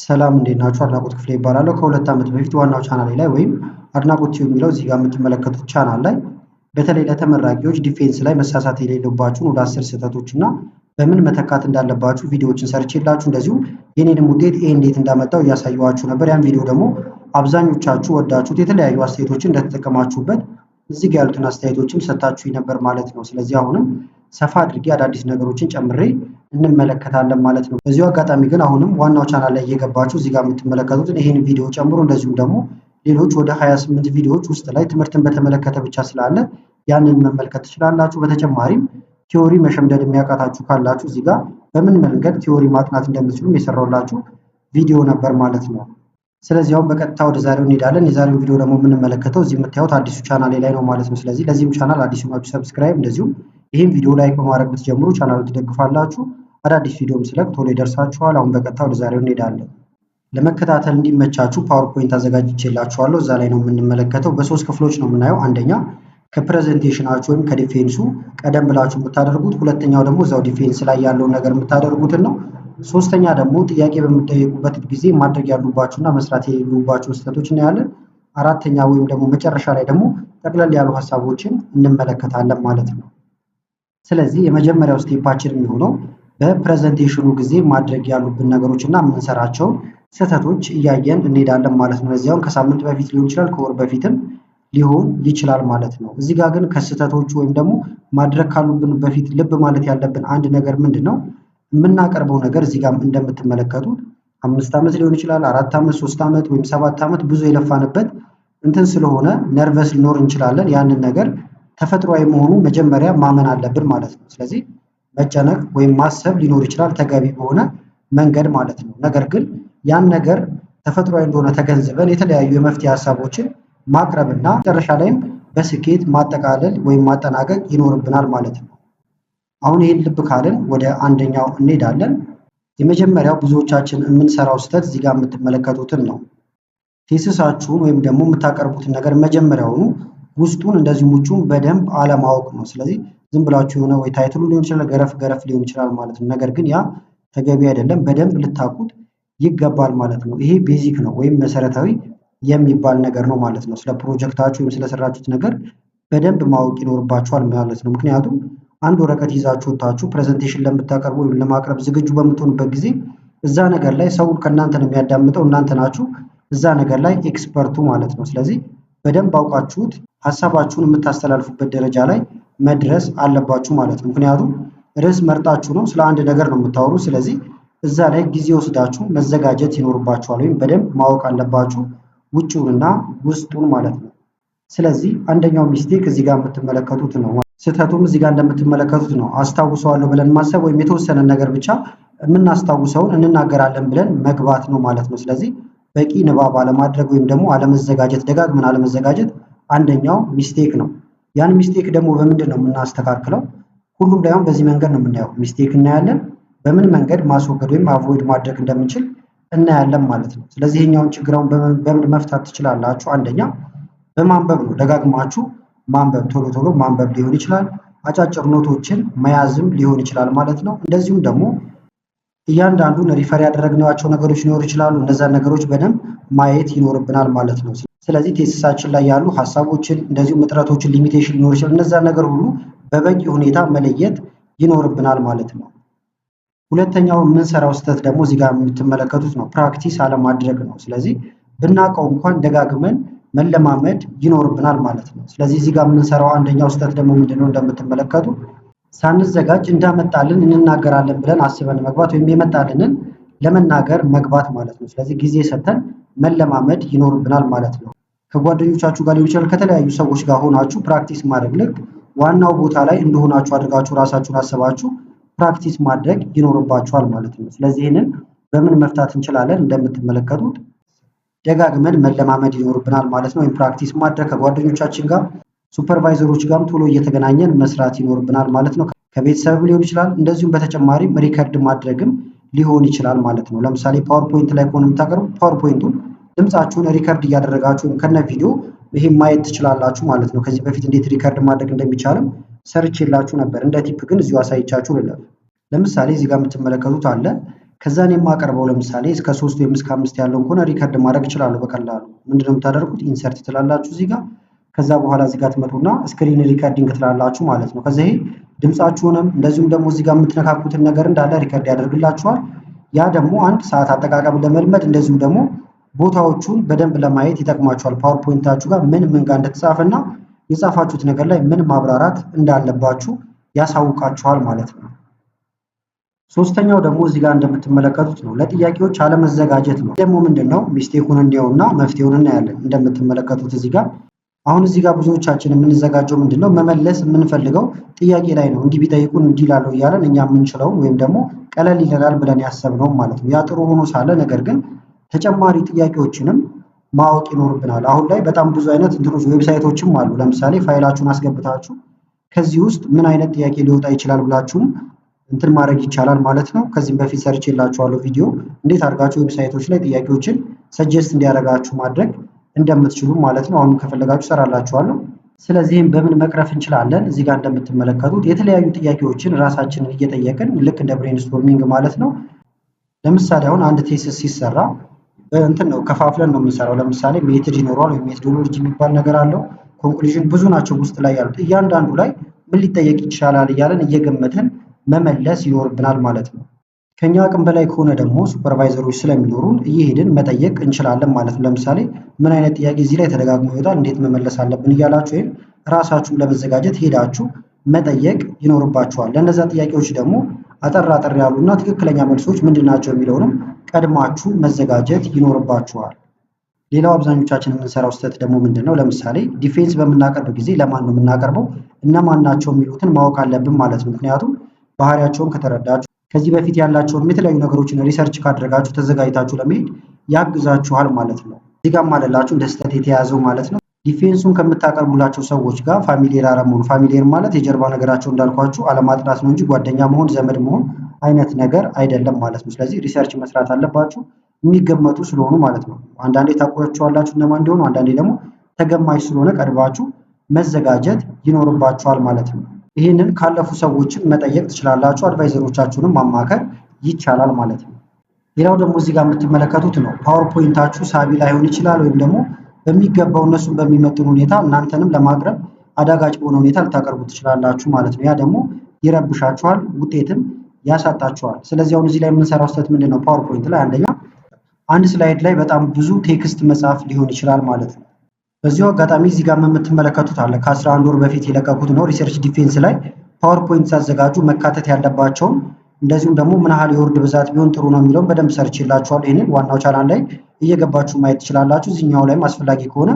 ሰላም እንዴት ናችሁ? አድናቆት ክፍሌ ይባላለሁ። ከሁለት ዓመት በፊት ዋናው ቻናሌ ላይ ወይም አድናቆት ቲዩብ የሚለው እዚህ ጋር የምትመለከቱት ቻናል ላይ በተለይ ለተመራቂዎች ዲፌንስ ላይ መሳሳት የሌለባችሁን ወደ 10 ስህተቶች እና በምን መተካት እንዳለባችሁ ቪዲዮዎችን ሰርቼላችሁ እንደዚሁም የኔንም ውጤት እንዴት እንዳመጣው እያሳየኋችሁ ነበር። ያን ቪዲዮ ደግሞ አብዛኞቻችሁ ወዳችሁት የተለያዩ አስተያየቶችን እንደተጠቀማችሁበት እዚህ ጋር ያሉትን አስተያየቶችን ሰጣችሁኝ ነበር ማለት ነው። ስለዚህ አሁንም ሰፋ አድርጌ አዳዲስ ነገሮችን ጨምሬ እንመለከታለን ማለት ነው። በዚሁ አጋጣሚ ግን አሁንም ዋናው ቻናል ላይ እየገባችሁ እዚህ ጋር የምትመለከቱትን ይህን ቪዲዮ ጨምሮ እንደዚሁም ደግሞ ሌሎች ወደ 28 ቪዲዮዎች ውስጥ ላይ ትምህርትን በተመለከተ ብቻ ስላለ ያንን መመልከት ትችላላችሁ። በተጨማሪም ቲዮሪ መሸምደድ የሚያቃታችሁ ካላችሁ እዚህ ጋር በምን መንገድ ቲዮሪ ማጥናት እንደምትችሉም የሰራሁላችሁ ቪዲዮ ነበር ማለት ነው። ስለዚህ አሁን በቀጥታ ወደ ዛሬው እንሄዳለን። የዛሬው ቪዲዮ ደግሞ የምንመለከተው እዚህ የምታዩት አዲሱ ቻናሌ ላይ ነው ማለት ነው። ስለዚህ ለዚህም ቻናል አዲሱ ናችሁ ሰብስክራይብ፣ እንደዚሁም ይህን ቪዲዮ ላይክ በማድረግ ብትጀምሩ ቻናሉን ትደግፋላችሁ። አዳዲስ ቪዲዮም ስለቅ ቶሎ ይደርሳችኋል። አሁን በቀጥታ ወደ ዛሬው እንሄዳለን። ለመከታተል እንዲመቻችሁ ፓወርፖይንት አዘጋጅቼላችኋለሁ። እዛ ላይ ነው የምንመለከተው። በሶስት ክፍሎች ነው የምናየው። አንደኛ ከፕሬዘንቴሽናችሁ ወይም ከዲፌንሱ ቀደም ብላችሁ የምታደርጉት፣ ሁለተኛው ደግሞ እዛው ዲፌንስ ላይ ያለውን ነገር የምታደርጉትን ነው። ሶስተኛ ደግሞ ጥያቄ በምትጠየቁበት ጊዜ ማድረግ ያሉባችሁና መስራት የሌሉባችሁ ስህተቶች እናያለን። አራተኛ ወይም ደግሞ መጨረሻ ላይ ደግሞ ጠቅለል ያሉ ሀሳቦችን እንመለከታለን ማለት ነው። ስለዚህ የመጀመሪያው ስቴፓችን የሚሆነው በፕሬዘንቴሽኑ ጊዜ ማድረግ ያሉብን ነገሮች እና የምንሰራቸው ስህተቶች እያየን እንሄዳለን ማለት ነው። እዚያውን ከሳምንት በፊት ሊሆን ይችላል፣ ከወር በፊትም ሊሆን ይችላል ማለት ነው። እዚህ ጋር ግን ከስህተቶቹ ወይም ደግሞ ማድረግ ካሉብን በፊት ልብ ማለት ያለብን አንድ ነገር ምንድን ነው? የምናቀርበው ነገር እዚህ ጋር እንደምትመለከቱት 5 ዓመት ሊሆን ይችላል፣ 4 ዓመት፣ 3 ዓመት ወይም 7 ዓመት ብዙ የለፋንበት እንትን ስለሆነ ነርቨስ ሊኖር እንችላለን። ያንን ነገር ተፈጥሯዊ መሆኑ መጀመሪያ ማመን አለብን ማለት ነው። ስለዚህ መጨነቅ ወይም ማሰብ ሊኖር ይችላል ተገቢ በሆነ መንገድ ማለት ነው። ነገር ግን ያን ነገር ተፈጥሯዊ እንደሆነ ተገንዝበን የተለያዩ የመፍትሄ ሀሳቦችን ማቅረብና መጨረሻ ላይም በስኬት ማጠቃለል ወይም ማጠናቀቅ ይኖርብናል ማለት ነው። አሁን ይህን ልብ ካልን ወደ አንደኛው እንሄዳለን። የመጀመሪያው ብዙዎቻችን የምንሰራው ስህተት እዚህ ጋር የምትመለከቱትን ነው። ቴሲሳችሁን ወይም ደግሞ የምታቀርቡትን ነገር መጀመሪያውኑ ውስጡን እንደዚሁም ውጩን በደንብ አለማወቅ ነው። ስለዚህ ዝም ብላችሁ የሆነ ወይ ታይትሉ ሊሆን ይችላል፣ ገረፍ ሊሆን ይችላል ማለት ነው። ነገር ግን ያ ተገቢ አይደለም። በደንብ ልታውቁት ይገባል ማለት ነው። ይሄ ቤዚክ ነው ወይም መሰረታዊ የሚባል ነገር ነው ማለት ነው። ስለ ፕሮጀክታችሁ ወይም ስለሰራችሁት ነገር በደንብ ማወቅ ይኖርባችኋል ማለት ነው። ምክንያቱም አንድ ወረቀት ይዛችሁ ወጥታችሁ ፕሬዘንቴሽን ለምታቀርቡ ወይም ለማቅረብ ዝግጁ በምትሆኑበት ጊዜ እዛ ነገር ላይ ሰው ከእናንተ ነው የሚያዳምጠው። እናንተ ናችሁ እዛ ነገር ላይ ኤክስፐርቱ ማለት ነው። ስለዚህ በደንብ አውቃችሁት ሀሳባችሁን የምታስተላልፉበት ደረጃ ላይ መድረስ አለባችሁ ማለት ነው። ምክንያቱም ርዕስ መርጣችሁ ነው ስለ አንድ ነገር ነው የምታወሩ። ስለዚህ እዛ ላይ ጊዜ ወስዳችሁ መዘጋጀት ይኖርባችኋል ወይም በደንብ ማወቅ አለባችሁ ውጭውንና ውስጡን ማለት ነው። ስለዚህ አንደኛው ሚስቴክ እዚህ ጋር የምትመለከቱት ነው። ስህተቱም እዚህ ጋር እንደምትመለከቱት ነው። አስታውሰዋለሁ ብለን ማሰብ ወይም የተወሰነ ነገር ብቻ የምናስታውሰውን እንናገራለን ብለን መግባት ነው ማለት ነው። ስለዚህ በቂ ንባብ አለማድረግ ወይም ደግሞ አለመዘጋጀት፣ ደጋግመን አለመዘጋጀት አንደኛው ሚስቴክ ነው። ያን ሚስቴክ ደግሞ በምንድን ነው የምናስተካክለው? ሁሉም ላይ አሁን በዚህ መንገድ ነው የምናየው። ሚስቴክ እናያለን፣ በምን መንገድ ማስወገድ ወይም አቮይድ ማድረግ እንደምንችል እናያለን ማለት ነው። ስለዚህ ይሄኛውን ችግራውን በምን መፍታት ትችላላችሁ? አንደኛ በማንበብ ነው። ደጋግማችሁ ማንበብ፣ ቶሎ ማንበብ ሊሆን ይችላል። አጫጭር ኖቶችን መያዝም ሊሆን ይችላል ማለት ነው። እንደዚሁም ደግሞ እያንዳንዱን ሪፈር ያደረግናቸው ነገሮች ሊኖሩ ይችላሉ። እነዛን ነገሮች በደንብ ማየት ይኖርብናል ማለት ነው። ስለዚህ ቴሲሳችን ላይ ያሉ ሀሳቦችን እንደዚሁም እጥረቶችን፣ ሊሚቴሽን ሊኖር ይችላል። እነዛን ነገር ሁሉ በበቂ ሁኔታ መለየት ይኖርብናል ማለት ነው። ሁለተኛው የምንሰራው ስህተት ደግሞ እዚህ ጋር የምትመለከቱት ነው። ፕራክቲስ አለማድረግ ነው። ስለዚህ ብናውቀው እንኳን ደጋግመን መለማመድ ይኖርብናል ማለት ነው። ስለዚህ እዚህ ጋር የምንሰራው አንደኛው ስህተት ደግሞ ምንድነው? እንደምትመለከቱ ሳንዘጋጅ እንዳመጣልን እንናገራለን ብለን አስበን መግባት ወይም የመጣልንን ለመናገር መግባት ማለት ነው። ስለዚህ ጊዜ ሰጥተን መለማመድ ይኖርብናል ማለት ነው። ከጓደኞቻችሁ ጋር ሊሆን ይችላል፣ ከተለያዩ ሰዎች ጋር ሆናችሁ ፕራክቲስ ማድረግ ልክ ዋናው ቦታ ላይ እንደሆናችሁ አድርጋችሁ ራሳችሁን አስባችሁ ፕራክቲስ ማድረግ ይኖርባችኋል ማለት ነው። ስለዚህ ይህንን በምን መፍታት እንችላለን? እንደምትመለከቱት ደጋግመን መለማመድ ይኖርብናል ማለት ነው። ወይም ፕራክቲስ ማድረግ ከጓደኞቻችን ጋር ሱፐርቫይዘሮች ጋርም ቶሎ እየተገናኘን መስራት ይኖርብናል ማለት ነው። ከቤተሰብም ሊሆን ይችላል። እንደዚሁም በተጨማሪም ሪከርድ ማድረግም ሊሆን ይችላል ማለት ነው። ለምሳሌ ፓወርፖይንት ላይ ከሆነ የምታቀርቡት ፓወርፖይንቱን ድምጻችሁን ሪከርድ እያደረጋችሁ ከነ ቪዲዮ ይሄ ማየት ትችላላችሁ ማለት ነው። ከዚህ በፊት እንዴት ሪከርድ ማድረግ እንደሚቻልም ሰርቼላችሁ ነበር። እንደ ቲፕ ግን እዚሁ አሳይቻችሁ ልለፍ። ለምሳሌ እዚህ ጋር የምትመለከቱት አለ ከዛ እኔ የማቀርበው ለምሳሌ እስከ 3 ወይም እስከ 5 ያለውን ከሆነ ሪከርድ ማድረግ እችላለሁ በቀላሉ። ምንድነው የምታደርጉት? ኢንሰርት ትላላችሁ እዚህ ጋር። ከዛ በኋላ እዚህ ጋር ትመጡና ስክሪን ሪከርዲንግ ትላላችሁ ማለት ነው። ከዛ ይሄ ድምጻችሁንም እንደዚሁም ደግሞ እዚህ ጋር የምትነካኩትን ነገር እንዳለ ሪከርድ ያደርግላችኋል። ያ ደግሞ አንድ ሰዓት አጠቃቀም ለመልመድ እንደዚሁም ደግሞ ቦታዎቹን በደንብ ለማየት ይጠቅማችኋል። ፓወርፖይንታችሁ ጋር ምን ጋር እንደተጻፈና የጻፋችሁት ነገር ላይ ምን ማብራራት እንዳለባችሁ ያሳውቃችኋል ማለት ነው። ሶስተኛው ደግሞ እዚህ ጋር እንደምትመለከቱት ነው ለጥያቄዎች አለመዘጋጀት ነው። ደግሞ ምንድነው ሚስቴኩን እንዲያውና መፍትሄውን እናያለን። እንደምትመለከቱት እዚህ ጋር አሁን እዚህ ጋር ብዙዎቻችን የምንዘጋጀው ምንድነው መመለስ የምንፈልገው ጥያቄ ላይ ነው። እንዲህ ቢጠይቁን እንዲህ ላለው እያለን እኛ የምንችለውን ወይም ደግሞ ቀለል ይለናል ብለን ያሰብነው ማለት ነው። ያ ጥሩ ሆኖ ሳለ ነገር ግን ተጨማሪ ጥያቄዎችንም ማወቅ ይኖርብናል። አሁን ላይ በጣም ብዙ አይነት እንትኖች ዌብሳይቶችም አሉ። ለምሳሌ ፋይላችሁን አስገብታችሁ ከዚህ ውስጥ ምን አይነት ጥያቄ ሊወጣ ይችላል ብላችሁም እንትን ማድረግ ይቻላል ማለት ነው። ከዚህም በፊት ሰርቼላችኋለሁ ቪዲዮ እንዴት አድርጋችሁ ዌብሳይቶች ላይ ጥያቄዎችን ሰጀስት እንዲያደርጋችሁ ማድረግ እንደምትችሉ ማለት ነው። አሁንም ከፈለጋችሁ ሰራላችኋለሁ። ስለዚህም በምን መቅረፍ እንችላለን? እዚህ ጋር እንደምትመለከቱት የተለያዩ ጥያቄዎችን ራሳችንን እየጠየቅን ልክ እንደ ብሬንስቶርሚንግ ማለት ነው። ለምሳሌ አሁን አንድ ቴሲስ ሲሰራ እንትን ነው ከፋፍለን ነው የምንሰራው። ለምሳሌ ሜትድ ይኖረዋል ወይም ሜቶዶሎጂ የሚባል ነገር አለው። ኮንክሉዥን ብዙ ናቸው ውስጥ ላይ ያሉት። እያንዳንዱ ላይ ምን ሊጠየቅ ይችላል እያለን እየገመትን መመለስ ይኖርብናል ማለት ነው። ከኛ አቅም በላይ ከሆነ ደግሞ ሱፐርቫይዘሮች ስለሚኖሩን እየሄድን መጠየቅ እንችላለን ማለት ነው። ለምሳሌ ምን አይነት ጥያቄ እዚህ ላይ ተደጋግሞ ይወጣል፣ እንዴት መመለስ አለብን እያላችሁ ወይም ራሳችሁን ለመዘጋጀት ሄዳችሁ መጠየቅ ይኖርባችኋል። ለእነዛ ጥያቄዎች ደግሞ አጠር ያሉና ትክክለኛ መልሶች ምንድናቸው የሚለውንም ቀድማችሁ መዘጋጀት ይኖርባችኋል። ሌላው አብዛኞቻችን የምንሰራው ስህተት ደግሞ ምንድነው? ለምሳሌ ዲፌንስ በምናቀርብ ጊዜ ለማን ነው የምናቀርበው፣ እነማን ናቸው የሚሉትን ማወቅ አለብን ማለት ነው። ምክንያቱም ባህሪያቸውን ከተረዳችሁ ከዚህ በፊት ያላቸውን የተለያዩ ነገሮችን ሪሰርች ካደረጋችሁ ተዘጋጅታችሁ ለመሄድ ያግዛችኋል ማለት ነው። እዚህ ጋር ማለላችሁ እንደ ስህተት የተያዘው ማለት ነው። ዲፌንሱን ከምታቀርቡላቸው ሰዎች ጋር ፋሚሊየር አለመሆን። ፋሚሊየር ማለት የጀርባ ነገራቸው እንዳልኳችሁ አለማጥናት ነው እንጂ ጓደኛ መሆን ዘመድ መሆን አይነት ነገር አይደለም ማለት ነው። ስለዚህ ሪሰርች መስራት አለባችሁ የሚገመቱ ስለሆኑ ማለት ነው። አንዳንዴ ታውቋቸዋላችሁ እነማን እንደሆኑ፣ አንዳንዴ ደግሞ ተገማች ስለሆነ ቀድማችሁ መዘጋጀት ይኖርባችኋል ማለት ነው። ይህንን ካለፉ ሰዎችን መጠየቅ ትችላላችሁ። አድቫይዘሮቻችሁንም ማማከር ይቻላል ማለት ነው። ሌላው ደግሞ እዚህ ጋር የምትመለከቱት ነው ፓወርፖይንታችሁ ሳቢ ላይሆን ይችላል ወይም ደግሞ በሚገባው እነሱን በሚመጥን ሁኔታ እናንተንም ለማቅረብ አዳጋች በሆነ ሁኔታ ልታቀርቡ ትችላላችሁ ማለት ነው። ያ ደግሞ ይረብሻችኋል፣ ውጤትም ያሳጣችኋል። ስለዚህ አሁን እዚህ ላይ የምንሰራው ስህተት ምንድን ነው? ፓወርፖይንት ላይ አንደኛ አንድ ስላይድ ላይ በጣም ብዙ ቴክስት መጻፍ ሊሆን ይችላል ማለት ነው። በዚሁ አጋጣሚ እዚህ ጋር የምትመለከቱት አለ ከ11 ወር በፊት የለቀቁት ነው ሪሰርች ዲፌንስ ላይ ፓወርፖይንት ሳዘጋጁ መካተት ያለባቸውን እንደዚሁም ደግሞ ምን ያህል የወርድ ብዛት ቢሆን ጥሩ ነው የሚለውን በደንብ ሰርችላችኋለሁ። ይህንን ዋናው ቻናል ላይ እየገባችሁ ማየት ትችላላችሁ። እዚህኛው ላይም አስፈላጊ ከሆነ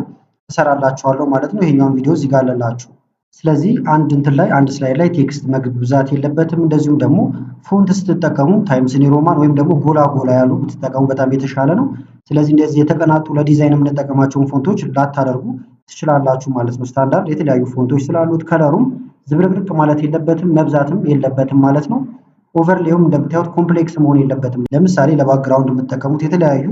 እሰራላችኋለሁ ማለት ነው። ይሄኛውን ቪዲዮ እዚህ ጋር አለላችሁ። ስለዚህ አንድ እንትን ላይ አንድ ስላይድ ላይ ቴክስት መብዛት የለበትም። እንደዚሁም ደግሞ ፎንት ስትጠቀሙ ታይምስ ኒው ሮማን ወይም ደግሞ ጎላ ያሉ ብትጠቀሙ በጣም የተሻለ ነው። ስለዚህ እንደዚህ የተቀናጡ ለዲዛይን የምንጠቀማቸውን ፎንቶች ላታደርጉ ትችላላችሁ ማለት ነው። ስታንዳርድ የተለያዩ ፎንቶች ስላሉት ከለሩም ዝብርቅርቅ ማለት የለበትም መብዛትም የለበትም ማለት ነው። ኦቨርሌውም እንደምታዩት ኮምፕሌክስ መሆን የለበትም። ለምሳሌ ለባክግራውንድ የምትጠቀሙት የተለያዩ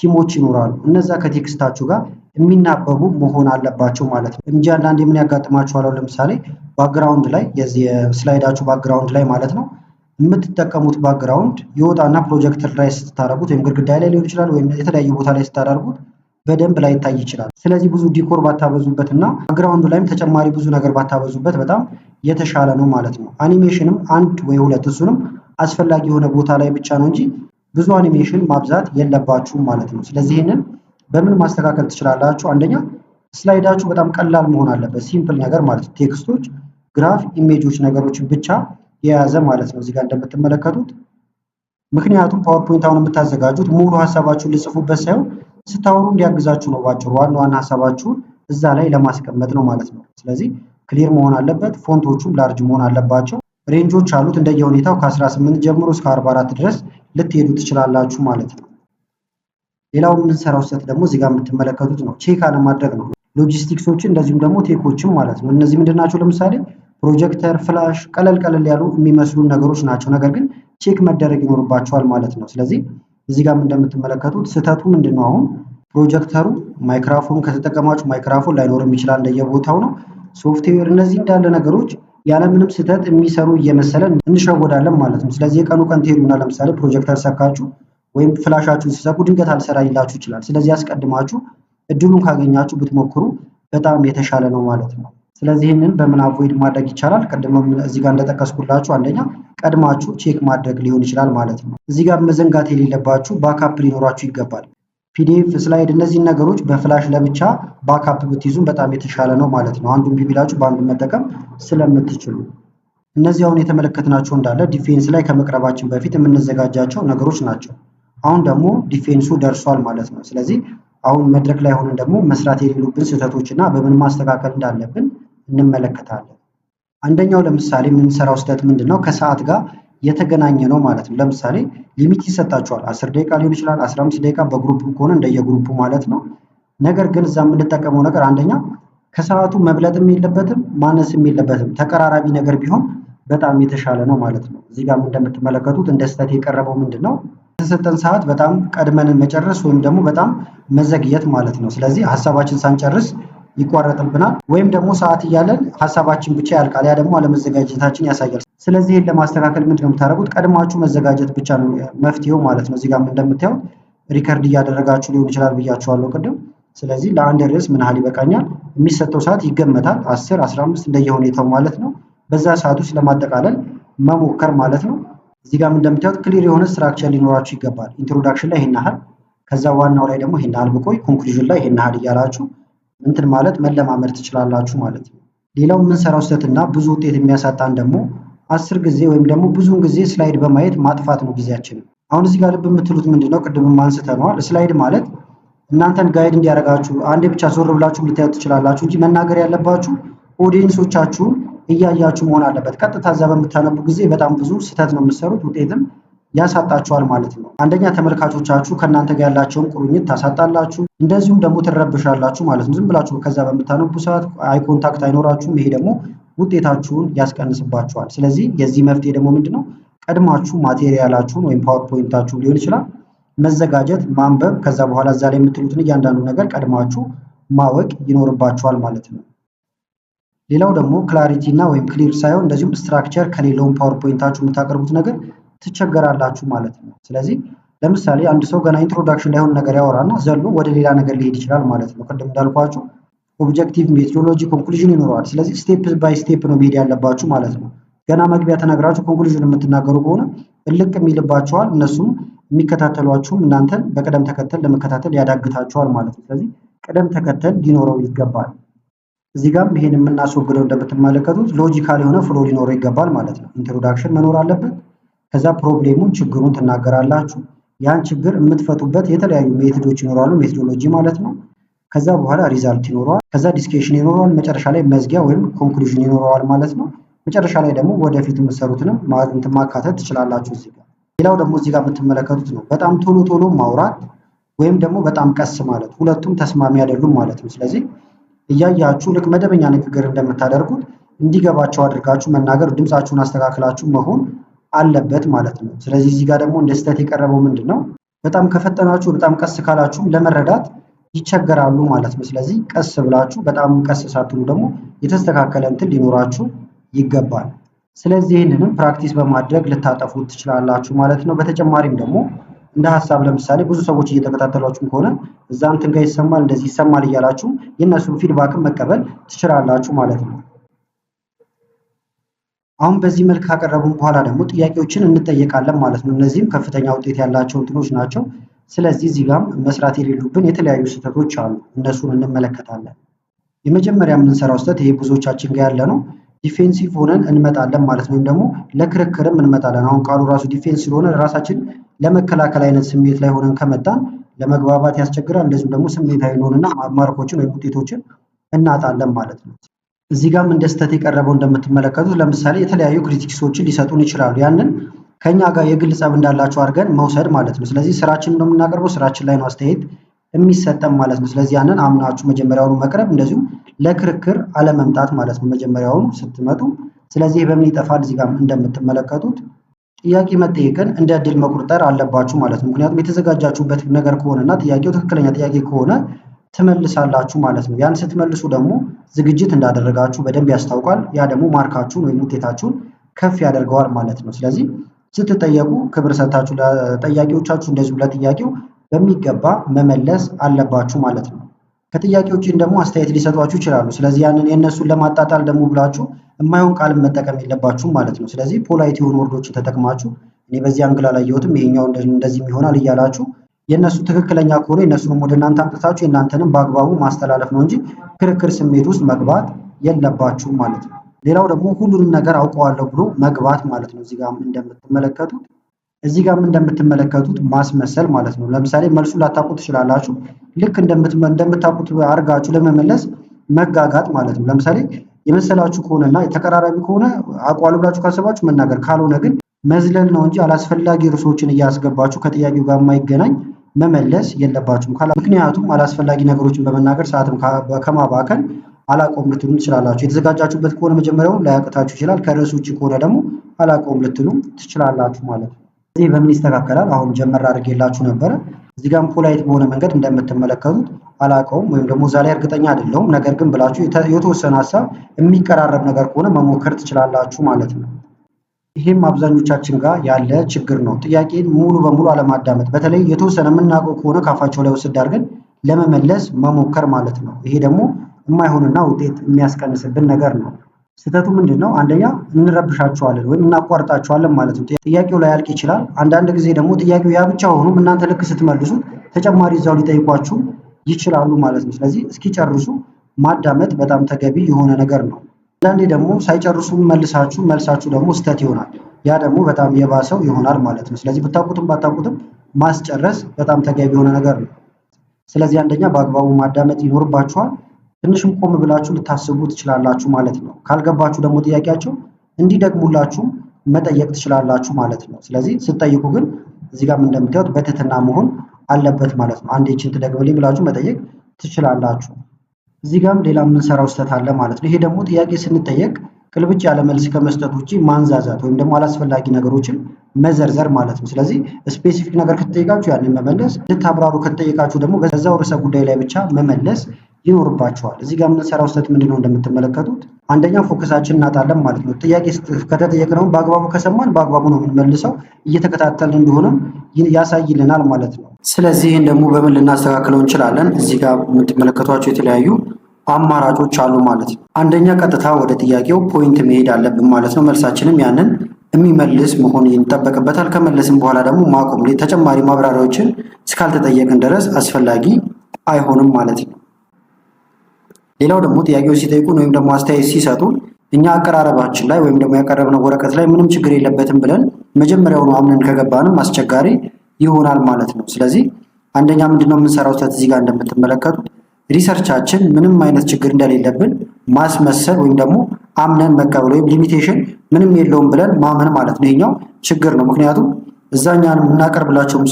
ቲሞች ይኖራሉ። እነዛ ከቴክስታችሁ ጋር የሚናበቡ መሆን አለባቸው ማለት ነው እንጂ አንዳንዴ ምን ያጋጥማችኋል? ለምሳሌ ባክግራውንድ ላይ የዚህ የስላይዳችሁ ባክግራውንድ ላይ ማለት ነው የምትጠቀሙት ባክግራውንድ ይወጣና ፕሮጀክተር ላይ ስታደርጉት ወይም ግድግዳ ላይ ሊሆን ይችላል ወይም የተለያዩ ቦታ ላይ ስታደርጉት በደንብ ላይ ይታይ ይችላል። ስለዚህ ብዙ ዲኮር ባታበዙበት እና ባክግራውንዱ ላይም ተጨማሪ ብዙ ነገር ባታበዙበት በጣም የተሻለ ነው ማለት ነው። አኒሜሽንም አንድ ወይ ሁለት እሱንም አስፈላጊ የሆነ ቦታ ላይ ብቻ ነው እንጂ ብዙ አኒሜሽን ማብዛት የለባችሁም ማለት ነው። ስለዚህ ይህንን በምን ማስተካከል ትችላላችሁ? አንደኛ ስላይዳችሁ በጣም ቀላል መሆን አለበት። ሲምፕል ነገር ማለት ነው። ቴክስቶች፣ ግራፍ፣ ኢሜጆች ነገሮችን ብቻ የያዘ ማለት ነው እዚህ ጋር እንደምትመለከቱት። ምክንያቱም ፓወርፖይንት አሁን የምታዘጋጁት ሙሉ ሀሳባችሁን ልጽፉበት ሳይሆን ስታወሩ እንዲያግዛችሁ ነው። ባጭሩ ዋና ሀሳባችሁን እዛ ላይ ለማስቀመጥ ነው ማለት ነው። ስለዚህ ክሊር መሆን አለበት። ፎንቶቹም ላርጅ መሆን አለባቸው። ሬንጆች አሉት እንደየሁኔታው ከ18 ጀምሮ እስከ 44 ድረስ ልትሄዱ ትችላላችሁ ማለት ነው። ሌላው የምንሰራው ስህተት ደግሞ እዚህ ጋር የምትመለከቱት ነው ቼክ አለማድረግ ነው። ሎጂስቲክሶችን እንደዚሁም ደግሞ ቴኮችን ማለት ነው። እነዚህ ምንድን ናቸው? ለምሳሌ ፕሮጀክተር፣ ፍላሽ ቀለል ያሉ የሚመስሉ ነገሮች ናቸው። ነገር ግን ቼክ መደረግ ይኖርባቸዋል ማለት ነው። ስለዚህ እዚህ ጋር እንደምትመለከቱት ስህተቱ ምንድነው? አሁን ፕሮጀክተሩ ማይክራፎን ከተጠቀማችሁ ማይክራፎን ላይኖርም ይችላል እንደየቦታው ነው። ሶፍትዌር፣ እነዚህ እንዳለ ነገሮች ያለምንም ስህተት የሚሰሩ እየመሰለን እንሸወዳለን ማለት ነው። ስለዚህ የቀኑ ቀን ትሄዱና ለምሳሌ ፕሮጀክተር ሰካችሁ ወይም ፍላሻችሁን ሲሰኩ ድንገት አልሰራ ይላችሁ ይችላል። ስለዚህ አስቀድማችሁ እድሉን ካገኛችሁ ብትሞክሩ በጣም የተሻለ ነው ማለት ነው። ስለዚህ ይህንን በምን አቮይድ ማድረግ ይቻላል? ቅድምም እዚህ ጋር እንደጠቀስኩላችሁ አንደኛ ቀድማችሁ ቼክ ማድረግ ሊሆን ይችላል ማለት ነው። እዚህ ጋር መዘንጋት የሌለባችሁ ባካፕ ሊኖራችሁ ይገባል። ፒዲኤፍ፣ ስላይድ እነዚህን ነገሮች በፍላሽ ለብቻ ባካፕ ብትይዙም በጣም የተሻለ ነው ማለት ነው። አንዱን ቢቢላችሁ በአንዱ መጠቀም ስለምትችሉ እነዚህ አሁን የተመለከትናቸው እንዳለ ዲፌንስ ላይ ከመቅረባችን በፊት የምንዘጋጃቸው ነገሮች ናቸው። አሁን ደግሞ ዲፌንሱ ደርሷል ማለት ነው። ስለዚህ አሁን መድረክ ላይ ሆነን ደግሞ መስራት የሌሉብን ስህተቶች እና በምን ማስተካከል እንዳለብን እንመለከታለን። አንደኛው ለምሳሌ የምንሰራው ስህተት ምንድን ነው? ከሰዓት ጋር የተገናኘ ነው ማለት ነው። ለምሳሌ ሊሚት ይሰጣቸዋል። 10 ደቂቃ ሊሆን ይችላል፣ 15 ደቂቃ በግሩፕ ከሆነ እንደየግሩፑ ማለት ነው። ነገር ግን እዛ የምንጠቀመው ነገር አንደኛ ከሰዓቱ መብለጥም የለበትም ማነስም የለበትም። ተቀራራቢ ነገር ቢሆን በጣም የተሻለ ነው ማለት ነው። እዚህ ጋር እንደምትመለከቱት እንደ ስህተት የቀረበው ምንድን ነው? የተሰጠን ሰዓት በጣም ቀድመን መጨረስ ወይም ደግሞ በጣም መዘግየት ማለት ነው። ስለዚህ ሀሳባችን ሳንጨርስ ይቋረጥብናል ወይም ደግሞ ሰዓት እያለን ሀሳባችን ብቻ ያልቃል። ያ ደግሞ አለመዘጋጀታችን ያሳያል። ስለዚህ ይህን ለማስተካከል ምንድን ነው የምታደርጉት? ቀድማችሁ መዘጋጀት ብቻ ነው መፍትሄው ማለት ነው። እዚህ ጋር እንደምታዩት ሪከርድ እያደረጋችሁ ሊሆን ይችላል ብያችኋለሁ ቅድም። ስለዚህ ለአንድ ርዕስ ምን ያህል ይበቃኛል? የሚሰጠው ሰዓት ይገመታል። 10፣ 15 እንደየሁኔታው ማለት ነው። በዛ ሰዓት ውስጥ ለማጠቃለል መሞከር ማለት ነው። እዚህ ጋር እንደምታዩት ክሊር የሆነ ስትራክቸር ሊኖራችሁ ይገባል። ኢንትሮዳክሽን ላይ ይሄን ያህል፣ ከዛ ዋናው ላይ ደግሞ ይሄን ያህል ብቆይ፣ ኮንክሉዥን ላይ ይሄን ያህል እያላችሁ እንትን ማለት መለማመድ ትችላላችሁ ማለት ነው። ሌላው የምንሰራው ስህተትና ብዙ ውጤት የሚያሳጣን ደግሞ 10 ጊዜ ወይም ደግሞ ብዙውን ጊዜ ስላይድ በማየት ማጥፋት ነው ጊዜያችንን። አሁን እዚህ ጋር ልብ የምትሉት ምንድነው? ቅድምም አንስተነዋል። ስላይድ ማለት እናንተን ጋይድ እንዲያደርጋችሁ አንዴ ብቻ ዞር ብላችሁ ልታዩት ትችላላችሁ እንጂ መናገር ያለባችሁ ኦዲየንሶቻችሁን እያያችሁ መሆን አለበት። ቀጥታ እዛ በምታነቡ ጊዜ በጣም ብዙ ስህተት ነው የምትሰሩት፣ ውጤትም ያሳጣችኋል ማለት ነው። አንደኛ ተመልካቾቻችሁ ከእናንተ ጋር ያላቸውን ቁርኝት ታሳጣላችሁ፣ እንደዚሁም ደግሞ ትረብሻላችሁ ማለት ነው። ዝም ብላችሁ ከዛ በምታነቡ ሰዓት አይ ኮንታክት አይኖራችሁም። ይሄ ደግሞ ውጤታችሁን ያስቀንስባችኋል። ስለዚህ የዚህ መፍትሄ ደግሞ ምንድነው? ቀድማችሁ ማቴሪያላችሁን ወይም ፓወርፖይንታችሁን ሊሆን ይችላል መዘጋጀት፣ ማንበብ፣ ከዛ በኋላ እዛ ላይ የምትሉትን እያንዳንዱ ነገር ቀድማችሁ ማወቅ ይኖርባችኋል ማለት ነው። ሌላው ደግሞ ክላሪቲ እና ወይም ክሊር ሳይሆን እንደዚሁም ስትራክቸር ከሌለውም ፓወርፖይንታችሁ የምታቀርቡት ነገር ትቸገራላችሁ ማለት ነው። ስለዚህ ለምሳሌ አንድ ሰው ገና ኢንትሮዳክሽን ላይ የሆነ ነገር ያወራና ዘሎ ወደ ሌላ ነገር ሊሄድ ይችላል ማለት ነው። ቅድም እንዳልኳችሁ ኦብጀክቲቭ፣ ሜቶዶሎጂ፣ ኮንክሉዥን ይኖረዋል። ስለዚህ ስቴፕ ባይ ስቴፕ ነው መሄድ ያለባችሁ ማለት ነው። ገና መግቢያ ተነግራችሁ ኮንክሉዥን የምትናገሩ ከሆነ እልቅ የሚልባችኋል። እነሱም የሚከታተሏችሁም እናንተን በቅደም ተከተል ለመከታተል ያዳግታችኋል ማለት ነው። ስለዚህ ቅደም ተከተል ሊኖረው ይገባል። እዚህ ጋርም ይሄን የምናስወግደው እንደምትመለከቱት ሎጂካል የሆነ ፍሎ ሊኖረው ይገባል ማለት ነው። ኢንትሮዳክሽን መኖር አለበት። ከዛ ፕሮብሌሙን ችግሩን ትናገራላችሁ። ያን ችግር የምትፈቱበት የተለያዩ ሜቶዶች ይኖራሉ፣ ሜቶዶሎጂ ማለት ነው። ከዛ በኋላ ሪዛልት ይኖረዋል። ከዛ ዲስከሽን ይኖረዋል። መጨረሻ ላይ መዝጊያ ወይም ኮንክሉዥን ይኖረዋል ማለት ነው። መጨረሻ ላይ ደግሞ ወደፊት የምትሰሩትንም ማካተት ትችላላችሁ እዚህ ጋር። ሌላው ደግሞ እዚህ ጋር የምትመለከቱት ነው በጣም ቶሎ ቶሎ ማውራት ወይም ደግሞ በጣም ቀስ ማለት፣ ሁለቱም ተስማሚ አይደሉም ማለት ነው። ስለዚህ እያያችሁ ልክ መደበኛ ንግግር እንደምታደርጉት እንዲገባቸው አድርጋችሁ መናገር፣ ድምፃችሁን አስተካክላችሁ መሆን አለበት ማለት ነው። ስለዚህ እዚህ ጋር ደግሞ እንደ ስህተት የቀረበው ምንድን ነው? በጣም ከፈጠናችሁ በጣም ቀስ ካላችሁ ለመረዳት ይቸገራሉ ማለት ነው። ስለዚህ ቀስ ብላችሁ በጣም ቀስ ሳትሉ ደግሞ የተስተካከለ እንትን ሊኖራችሁ ይገባል። ስለዚህ ይህንንም ፕራክቲስ በማድረግ ልታጠፉት ትችላላችሁ ማለት ነው። በተጨማሪም ደግሞ እንደ ሀሳብ ለምሳሌ ብዙ ሰዎች እየተከታተሏችሁ ከሆነ እዛ እንትን ጋር ይሰማል እንደዚህ ይሰማል እያላችሁ የእነሱን ፊድባክን መቀበል ትችላላችሁ ማለት ነው። አሁን በዚህ መልክ ካቀረቡን በኋላ ደግሞ ጥያቄዎችን እንጠየቃለን ማለት ነው። እነዚህም ከፍተኛ ውጤት ያላቸው እንትኖች ናቸው። ስለዚህ እዚህ ጋርም መስራት የሌሉብን የተለያዩ ስህተቶች አሉ። እነሱን እንመለከታለን። የመጀመሪያ የምንሰራው ስህተት ይሄ ብዙዎቻችን ጋር ያለ ነው። ዲፌንሲቭ ሆነን እንመጣለን ማለት ነው። ወይም ደግሞ ለክርክርም እንመጣለን። አሁን ቃሉ ራሱ ዲፌንስ ስለሆነ ራሳችን ለመከላከል አይነት ስሜት ላይ ሆነን ከመጣን ለመግባባት ያስቸግራል። እንደዚሁም ደግሞ ስሜታዊ እንሆንና ማርኮችን ወይም ውጤቶችን እናጣለን ማለት ነው። እዚህ ጋርም እንደ ስህተት የቀረበው እንደምትመለከቱት ለምሳሌ የተለያዩ ክሪቲክሶችን ሊሰጡን ይችላሉ። ያንን ከኛ ጋር የግል ጸብ እንዳላቸው አድርገን መውሰድ ማለት ነው። ስለዚህ ስራችን ነው የምናቀርበው፣ ስራችን ላይ ነው አስተያየት የሚሰጠን ማለት ነው። ስለዚህ ያንን አምናችሁ መጀመሪያውኑ መቅረብ፣ እንደዚሁም ለክርክር አለመምጣት ማለት ነው መጀመሪያውኑ ስትመጡ። ስለዚህ በምን ይጠፋል? እዚህ ጋር እንደምትመለከቱት ጥያቄ መጠየቅን እንደ እድል መቁጠር አለባችሁ ማለት ነው። ምክንያቱም የተዘጋጃችሁበት ነገር ከሆነና ጥያቄው ትክክለኛ ጥያቄ ከሆነ ትመልሳላችሁ ማለት ነው። ያን ስትመልሱ ደግሞ ዝግጅት እንዳደረጋችሁ በደንብ ያስታውቃል። ያ ደግሞ ማርካችሁን ወይም ውጤታችሁን ከፍ ያደርገዋል ማለት ነው። ስለዚህ ስትጠየቁ ክብር ሰጥታችሁ ለጠያቂዎቻችሁ እንደዚሁ ለጥያቄው በሚገባ መመለስ አለባችሁ ማለት ነው። ከጥያቄዎችን ደግሞ አስተያየት ሊሰጧችሁ ይችላሉ። ስለዚህ ያንን የእነሱን ለማጣጣል ደግሞ ብላችሁ የማይሆን ቃልን መጠቀም የለባችሁም ማለት ነው። ስለዚህ ፖላይት የሆኑ ወርዶችን ተጠቅማችሁ እኔ በዚህ አንግል አላየሁትም ይሄኛው እንደዚህ ይሆናል እያላችሁ የእነሱ ትክክለኛ ከሆነ የእነሱንም ወደ እናንተ አምጥታችሁ የእናንተንም በአግባቡ ማስተላለፍ ነው እንጂ ክርክር ስሜት ውስጥ መግባት የለባችሁም ማለት ነው። ሌላው ደግሞ ሁሉንም ነገር አውቀዋለሁ ብሎ መግባት ማለት ነው። እዚህ ጋርም እንደምትመለከቱት ማስመሰል ማለት ነው። ለምሳሌ መልሱን ላታውቁ ትችላላችሁ። ልክ እንደምታውቁት አድርጋችሁ ለመመለስ መጋጋጥ ማለት ነው። ለምሳሌ የመሰላችሁ ከሆነና የተቀራራቢ ከሆነ አውቀዋለሁ ብላችሁ ካሰባችሁ መናገር፣ ካልሆነ ግን መዝለል ነው እንጂ አላስፈላጊ ርዕሶችን እያስገባችሁ ከጥያቄው ጋር የማይገናኝ መመለስ የለባችሁም። ምክንያቱም አላስፈላጊ ነገሮችን በመናገር ሰዓትም ከማባከን አላቆም ልትሉ ትችላላችሁ። የተዘጋጃችሁበት ከሆነ መጀመሪያውን ላያቅታችሁ ይችላል። ከርዕሱ ውጭ ከሆነ ደግሞ አላቆም ልትሉ ትችላላችሁ ማለት ነው። እዚህ በምን ይስተካከላል? አሁን ጀመር አድርጌላችሁ ነበረ። እዚህ ጋርም ፖላይት በሆነ መንገድ እንደምትመለከቱት አላውቀውም ወይም ደግሞ እዛ ላይ እርግጠኛ አይደለሁም ነገር ግን ብላችሁ የተወሰነ ሀሳብ የሚቀራረብ ነገር ከሆነ መሞከር ትችላላችሁ ማለት ነው። ይህም አብዛኞቻችን ጋር ያለ ችግር ነው። ጥያቄን ሙሉ በሙሉ አለማዳመጥ፣ በተለይ የተወሰነ የምናውቀው ከሆነ ካፋቸው ላይ ወስድ አድርገን ለመመለስ መሞከር ማለት ነው። ይሄ ደግሞ የማይሆንና ውጤት የሚያስቀንስብን ነገር ነው። ስህተቱ ምንድን ነው? አንደኛ እንረብሻቸዋለን ወይም እናቋርጣቸዋለን ማለት ነው። ጥያቄው ላይ ያልቅ ይችላል። አንዳንድ ጊዜ ደግሞ ጥያቄው ያ ብቻ ሆኖ እናንተ ልክ ስትመልሱት ተጨማሪ እዛው ሊጠይቋችሁ ይችላሉ ማለት ነው። ስለዚህ እስኪጨርሱ ማዳመጥ በጣም ተገቢ የሆነ ነገር ነው። አንዳንዴ ደግሞ ሳይጨርሱ መልሳችሁ ደግሞ ስህተት ይሆናል። ያ ደግሞ በጣም የባሰው ይሆናል ማለት ነው። ስለዚህ ብታውቁትም ባታውቁትም ማስጨረስ በጣም ተገቢ የሆነ ነገር ነው። ስለዚህ አንደኛ በአግባቡ ማዳመጥ ይኖርባችኋል። ትንሽም ቆም ብላችሁ ልታስቡ ትችላላችሁ ማለት ነው። ካልገባችሁ ደግሞ ጥያቄያቸው እንዲደግሙላችሁ መጠየቅ ትችላላችሁ ማለት ነው። ስለዚህ ስትጠይቁ ግን እዚህ ጋር እንደምታዩት በትህትና መሆን አለበት ማለት ነው። አንዴ ይህችን ትደግምልኝ ብላችሁ መጠየቅ ትችላላችሁ። እዚህ ጋርም ሌላ የምንሰራው ስህተት አለ ማለት ነው። ይሄ ደግሞ ጥያቄ ስንጠየቅ ቅልብጭ ያለ መልስ ከመስጠት ውጪ ማንዛዛት ወይም ደግሞ አላስፈላጊ ነገሮችን መዘርዘር ማለት ነው። ስለዚህ ስፔሲፊክ ነገር ከተጠየቃችሁ ያንን መመለስ፣ ልታብራሩ ከተጠየቃችሁ ደግሞ በዛው ርዕሰ ጉዳይ ላይ ብቻ መመለስ ይኖርባቸዋል። እዚህ ጋር የምንሰራው ስህተት ምንድነው? እንደምትመለከቱት አንደኛ ፎከሳችን እናጣለን ማለት ነው። ጥያቄ ከተጠየቅነው በአግባቡ ከሰማን በአግባቡ ነው የምንመልሰው፣ እየተከታተልን እንደሆነም ያሳይልናል ማለት ነው። ስለዚህ ይህን ደግሞ በምን ልናስተካክለው እንችላለን? እዚህ ጋር የምትመለከቷቸው የተለያዩ አማራጮች አሉ ማለት ነው። አንደኛ ቀጥታ ወደ ጥያቄው ፖይንት መሄድ አለብን ማለት ነው። መልሳችንም ያንን የሚመልስ መሆን ይጠበቅበታል። ከመለስም በኋላ ደግሞ ማቆም፣ ተጨማሪ ማብራሪያዎችን እስካልተጠየቅን ድረስ አስፈላጊ አይሆንም ማለት ነው። ሌላው ደግሞ ጥያቄዎች ሲጠይቁን ወይም ደግሞ አስተያየት ሲሰጡ እኛ አቀራረባችን ላይ ወይም ደግሞ ያቀረብነው ወረቀት ላይ ምንም ችግር የለበትም ብለን መጀመሪያውኑ አምነን ከገባንም አስቸጋሪ ይሆናል ማለት ነው። ስለዚህ አንደኛ ምንድነው የምንሰራው ስህተት እዚህ ጋር እንደምትመለከቱት ሪሰርቻችን ምንም አይነት ችግር እንደሌለብን ማስመሰል ወይም ደግሞ አምነን መቀበል ወይም ሊሚቴሽን ምንም የለውም ብለን ማመን ማለት ነው። ይሄኛው ችግር ነው። ምክንያቱም እዛኛን የምናቀርብላቸውም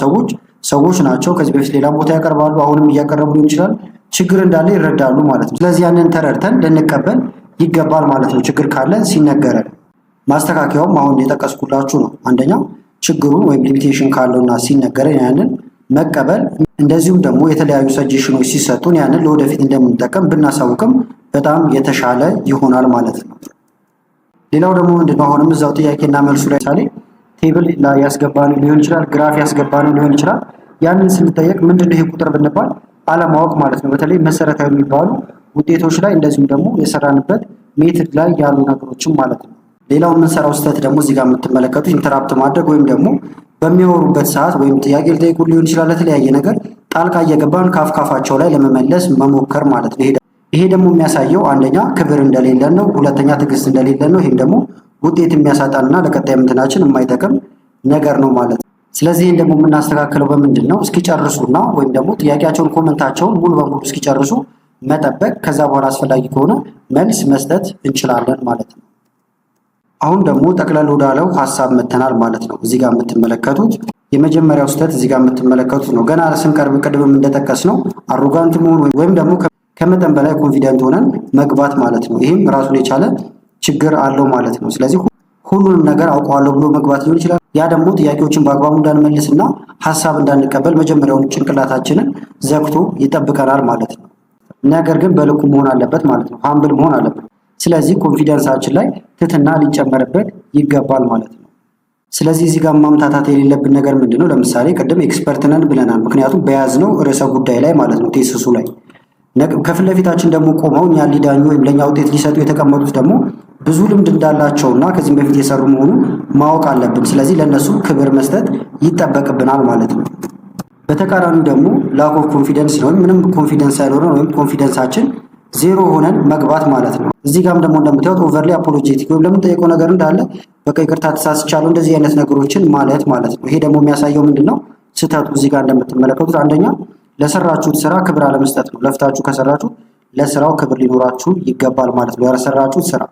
ሰዎች ናቸው። ከዚህ በፊት ሌላ ቦታ ያቀርባሉ፣ አሁንም እያቀረቡ ሊሆን ይችላል። ችግር እንዳለ ይረዳሉ ማለት ነው። ስለዚህ ያንን ተረድተን ልንቀበል ይገባል ማለት ነው። ችግር ካለ ሲነገረን፣ ማስተካከያውም አሁን የጠቀስኩላችሁ ነው። አንደኛው ችግሩን ወይም ሊሚቴሽን ካለውና ሲነገረን ያንን መቀበል፣ እንደዚሁም ደግሞ የተለያዩ ሰጀሽኖች ሲሰጡን ያንን ለወደፊት እንደምንጠቀም ብናሳውቅም በጣም የተሻለ ይሆናል ማለት ነው። ሌላው ደግሞ ምንድነው? አሁንም እዛው ጥያቄና መልሱ ላይ ሳሌ ቴብል ላይ ያስገባነው ሊሆን ይችላል፣ ግራፍ ያስገባነው ሊሆን ይችላል። ያንን ስንጠየቅ ምንድነው ይሄ ቁጥር ብንባል አለማወቅ ማለት ነው። በተለይ መሰረታዊ የሚባሉ ውጤቶች ላይ እንደዚሁም ደግሞ የሰራንበት ሜትድ ላይ ያሉ ነገሮችም ማለት ነው። ሌላው የምንሰራው ስህተት ደግሞ እዚህ ጋር የምትመለከቱት ኢንተራፕት ማድረግ ወይም ደግሞ በሚያወሩበት ሰዓት ወይም ጥያቄ ሊጠይቁ ሊሆን ይችላል ለተለያየ ነገር ጣልቃ እየገባን ካፋቸው ላይ ለመመለስ መሞከር ማለት ነው። ይሄ ደግሞ የሚያሳየው አንደኛ ክብር እንደሌለን ነው፣ ሁለተኛ ትዕግስት እንደሌለን ነው። ይሄም ደግሞ ውጤት የሚያሳጣንና ለቀጣይ ምንትናችን የማይጠቅም ነገር ነው ማለት ነው። ስለዚህ ይህን ደግሞ የምናስተካክለው በምንድን ነው? እስኪጨርሱና ወይም ደግሞ ጥያቄያቸውን ኮመንታቸውን ሙሉ በሙሉ እስኪጨርሱ መጠበቅ፣ ከዛ በኋላ አስፈላጊ ከሆነ መልስ መስጠት እንችላለን ማለት ነው። አሁን ደግሞ ጠቅለል ወዳለው ሀሳብ መተናል ማለት ነው። እዚህ ጋር የምትመለከቱት የመጀመሪያው ስህተት እዚህ ጋር የምትመለከቱት ነው። ገና ስንቀርብ ቅድምም እንደጠቀስ ነው አሮጋንት መሆን ወይም ደግሞ ከመጠን በላይ ኮንፊደንት ሆነን መግባት ማለት ነው። ይህም ራሱን የቻለ ችግር አለው ማለት ነው። ስለዚህ ሁሉንም ነገር አውቀዋለሁ ብሎ መግባት ሊሆን ይችላል። ያ ደግሞ ጥያቄዎችን በአግባቡ እንዳንመልስና ሀሳብ እንዳንቀበል መጀመሪያውን ጭንቅላታችንን ዘግቶ ይጠብቀናል ማለት ነው። ነገር ግን በልኩ መሆን አለበት ማለት ነው። ሃምብል መሆን አለበት። ስለዚህ ኮንፊደንሳችን ላይ ትህትና ሊጨመርበት ይገባል ማለት ነው። ስለዚህ እዚህ ጋር ማምታታት የሌለብን ነገር ምንድነው? ለምሳሌ ቅድም ኤክስፐርት ነን ብለናል። ምክንያቱም በያዝነው ርዕሰ ጉዳይ ላይ ማለት ነው፣ ቴሲሱ ላይ። ከፊት ለፊታችን ደግሞ ቆመው እኛን ሊዳኙ ወይም ለእኛ ውጤት ሊሰጡ የተቀመጡት ደግሞ ብዙ ልምድ እንዳላቸውና ከዚህም በፊት የሰሩ መሆኑን ማወቅ አለብን። ስለዚህ ለእነሱ ክብር መስጠት ይጠበቅብናል ማለት ነው። በተቃራኒው ደግሞ ላክ ኦፍ ኮንፊደንስ ነው፣ ምንም ኮንፊደንስ አይኖረን ወይም ኮንፊደንሳችን ዜሮ ሆነን መግባት ማለት ነው። እዚህ ጋርም ደግሞ እንደምታዩት ኦቨርሊ አፖሎጄቲክ ወይም ለምንጠይቀው ነገር እንዳለ በቃ ይቅርታ ተሳስቻለሁ፣ እንደዚህ አይነት ነገሮችን ማለት ነው። ይሄ ደግሞ የሚያሳየው ምንድነው? ስህተቱ እዚህ ጋር እንደምትመለከቱት አንደኛ ለሰራችሁት ስራ ክብር አለመስጠት ነው። ለፍታችሁ ከሰራችሁ ለስራው ክብር ሊኖራችሁ ይገባል ማለት ነው። ያሰራችሁት ስራ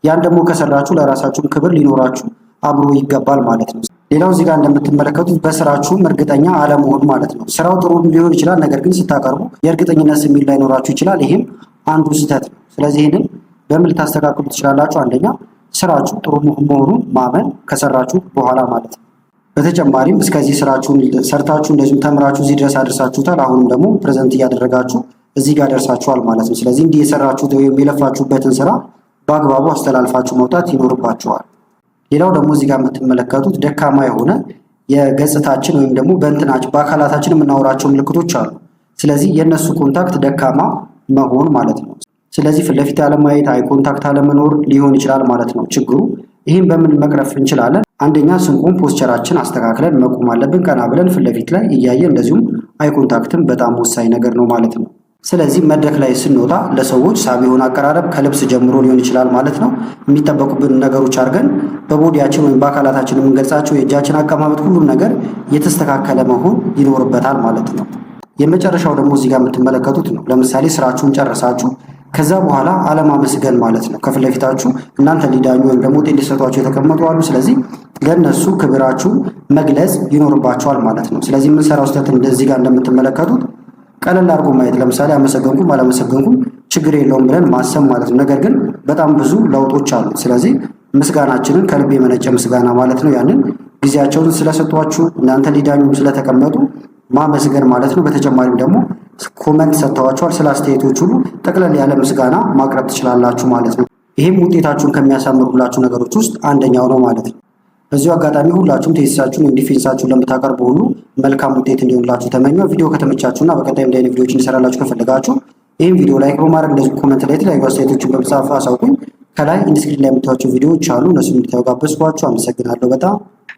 ያን ደግሞ ከሰራችሁ ለራሳችሁም ክብር ሊኖራችሁ አብሮ ይገባል ማለት ነው። ሌላው እዚህ ጋር እንደምትመለከቱት በስራችሁም እርግጠኛ አለመሆን ማለት ነው። ስራው ጥሩ ሊሆን ይችላል፣ ነገር ግን ስታቀርቡ የእርግጠኝነት ስሜት ላይኖራችሁ ይችላል። ይሄም አንዱ ስህተት ነው። ስለዚህ ይህንን በምን ልታስተካክሉ ትችላላችሁ? አንደኛ ስራችሁ ጥሩ መሆኑን ማመን ከሰራችሁ በኋላ ማለት ነው። በተጨማሪም እስከዚህ ስራችሁን ሰርታችሁ እንደዚሁም ተምራችሁ እዚህ ድረስ አድርሳችሁታል። አሁንም ደግሞ ፕሬዘንት እያደረጋችሁ እዚህ ጋር ደርሳችኋል ማለት ነው። ስለዚህ እንዲህ የሰራችሁት ወይም የለፋችሁበትን ስራ በአግባቡ አስተላልፋችሁ መውጣት ይኖርባችኋል። ሌላው ደግሞ እዚህ ጋር የምትመለከቱት ደካማ የሆነ የገጽታችን ወይም ደግሞ በአካላታችን የምናወራቸው ምልክቶች አሉ። ስለዚህ የእነሱ ኮንታክት ደካማ መሆን ማለት ነው። ስለዚህ ፊት ለፊት አለማየት፣ አይ ኮንታክት አለመኖር ሊሆን ይችላል ማለት ነው ችግሩ። ይህም በምን መቅረፍ እንችላለን? አንደኛ ስንቆም ፖስቸራችን አስተካክለን መቆም አለብን፣ ቀና ብለን ፊት ለፊት ላይ እያየ እንደዚሁም አይ ኮንታክትም በጣም ወሳኝ ነገር ነው ማለት ነው። ስለዚህ መድረክ ላይ ስንወጣ ለሰዎች ሳቢ የሆነ አቀራረብ ከልብስ ጀምሮ ሊሆን ይችላል ማለት ነው። የሚጠበቁብን ነገሮች አድርገን በቦዲያችን ወይም በአካላታችን የምንገልጻቸው የእጃችን አቀማመጥ፣ ሁሉም ነገር የተስተካከለ መሆን ይኖርበታል ማለት ነው። የመጨረሻው ደግሞ እዚህ ጋር የምትመለከቱት ነው። ለምሳሌ ስራችሁን ጨርሳችሁ ከዛ በኋላ አለማመስገን ማለት ነው። ከፊት ለፊታችሁ እናንተ ሊዳኙ ወይም ደግሞ ውጤት ሊሰጧቸው የተቀመጡ አሉ። ስለዚህ ለእነሱ ክብራችሁ መግለጽ ይኖርባቸዋል ማለት ነው። ስለዚህ የምንሰራው ስህተት እንደዚህ ጋር እንደምትመለከቱት ቀለል አድርጎ ማየት፣ ለምሳሌ አመሰገንኩም አላመሰገንኩም ችግር የለውም ብለን ማሰብ ማለት ነው። ነገር ግን በጣም ብዙ ለውጦች አሉ። ስለዚህ ምስጋናችንን ከልብ የመነጨ ምስጋና ማለት ነው። ያንን ጊዜያቸውን ስለሰጧችሁ እናንተ ሊዳኙ ስለተቀመጡ ማመስገን ማለት ነው። በተጨማሪም ደግሞ ኮመንት ሰጥተዋቸዋል፣ ስለ አስተያየቶች ሁሉ ጠቅለል ያለ ምስጋና ማቅረብ ትችላላችሁ ማለት ነው። ይህም ውጤታችሁን ከሚያሳምሩላችሁ ነገሮች ውስጥ አንደኛው ነው ማለት ነው። በዚሁ አጋጣሚ ሁላችሁም ቴሲሳችሁን ወይም ዲፌንሳችሁን ለምታቀርቡ ሁሉ መልካም ውጤት እንዲሆንላችሁ ተመኘው። ቪዲዮ ከተመቻችሁና በቀጣይም እንዲህ አይነት ቪዲዮዎች እንሰራላችሁ ከፈለጋችሁ ይህም ቪዲዮ ላይክ በማድረግ እንደዚህ ኮመንት ላይ የተለያዩ አስተያየቶችን በመጻፍ አሳውቁኝ። ከላይ ኢንስክሪን ላይ የምታዩቸው ቪዲዮዎች አሉ፣ እነሱን እንድታዩ ጋበዝኳችሁ። አመሰግናለሁ በጣም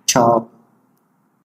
ቻው።